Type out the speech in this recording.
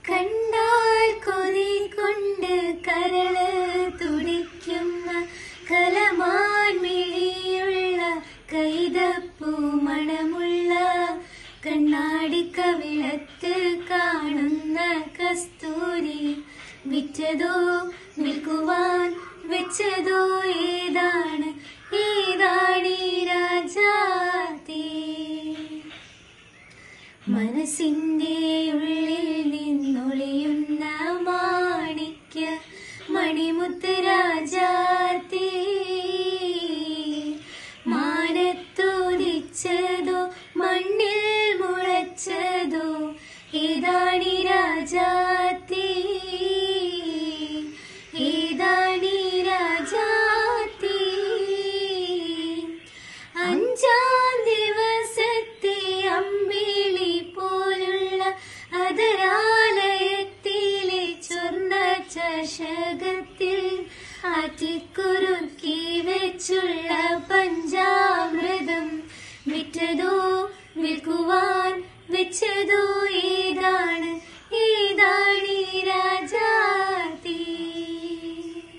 കണ്ടാൽ കൊതി കൊണ്ട് കരള് തുടിക്കുന്ന കലമാൻ മിഴിയുള്ള കൈതപ്പൂ മണമുള്ള കണ്ണാടിക്കവിളത്ത് കാണുന്ന കസ്തൂരി വിറ്റതോ വിൽക്കുവാൻ വെച്ചതോ ഏതാണ് ഏതാണീ രാജാത്തേ. മനസ്സിന്റെ ഉള്ളിൽ നിന്നൊളിയുന്ന മാണിക്യ മണിമുത്ത് രാജാത്തേ. മാനത്തുദിച്ചതോ മണ്ണിൽ മുളച്ചതോ ഏതാണീ രാജാത്തേ ഏതാണീ രാജാത്തേ. അഞ്ചാം ദിവസത്തെ അമ്പിളി പോലുള്ള അതരാലയത്തിലെ ചൊർണ്ണ ചഷകത്തിൽ ആറ്റിക്കുറുക്കി വെച്ചുള്ള പഞ്ചാമൃതം വിറ്റതോ